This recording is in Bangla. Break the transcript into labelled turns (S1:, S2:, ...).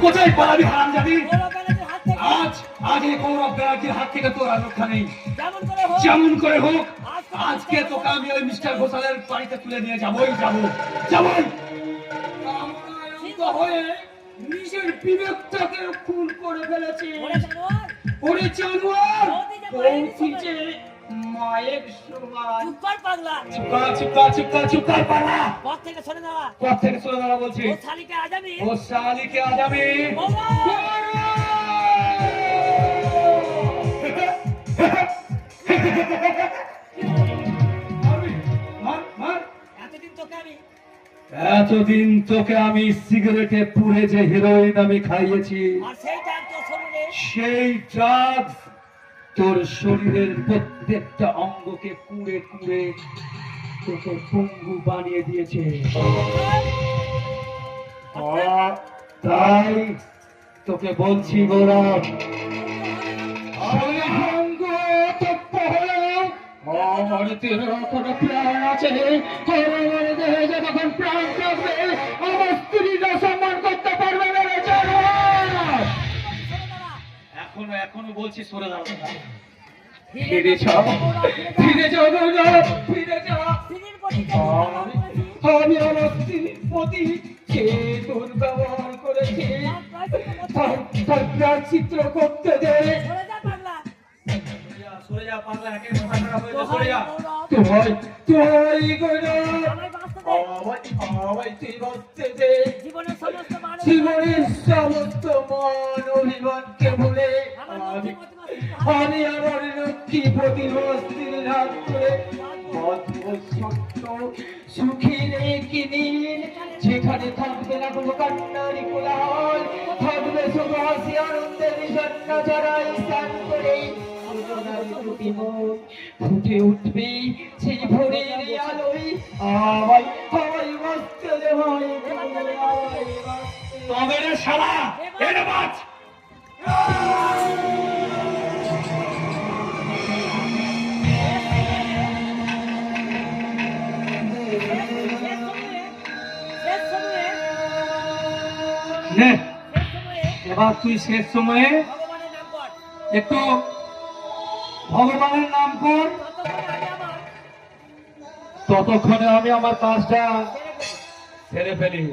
S1: কোথায় পালাবি হারামজাদি? আজ আজ এই কৌরব ব্যানার্জির হাত থেকে তোর আর রক্ষা নেই। যেমন করে হোক আজকে তোকে আমি ওই মিস্টার ঘোষালের বাড়িতে তুলে নিয়ে যাবোই যাবোই। হয়ে নিজের বিবেকটাকে খুন করে ফেলেছে। ওরে জানোয়ার, পৌঁছিছে মায়ের সমান। চুপ কর পাগলা।
S2: পথ থেকে সরে
S1: দাঁড়া বলছি। ও শালিকে আজামি এতদিন তোকে আমি সিগারেটে পুড়ে যে হেরোইন আমি খাইয়েছি, সেই ড্রাগস তোর শরীরের প্রত্যেকটা অঙ্গকে কুড়ে কুড়ে তোকে পঙ্গু বানিয়ে দিয়েছে। তাই তোকে বলছি গৌরব, আমার কোনো প্রাণ আছে, যখন প্রাণ থাকবে আমার স্ত্রীরা সম্মান করতে পারবে না। এখনো বলছি সরে যাও, ফিরে যাও গৌরব, ফিরে যাও। আমি আমার স্ত্রীর প্রতি যে দুর্ব্যবহার করেছি তার প্রাণ চিত্র করতে দে। সরে যা পাগলা, একে মাথা খারাপ হয়ে যা, সরে যা। তুই গৌরব আমায় তুই বাঁচতে দে। জীবনের সমস্ত মান অভিমানকে ভুলে আমি আমার লক্ষ্মী প্রতিভা স্ত্রীর হাত ধরে সুখী রেখে নিন, যেখানে থাকবে না কোনো কান্নারি কোলাহল, থাকবে শুধু হাসি আনন্দের বিষণ্ণ যারাই স্নান করে ফুটে উঠবে সেই ভোরের আলোয়। আমায় বাঁচতে দে ভাই, তবে রে শালা এনে বাঁচ। এবার তুই শেষ সময়ে একটু ভগবানের নাম কর, ততক্ষণে আমি আমার কাজটা সেরে ফেলি।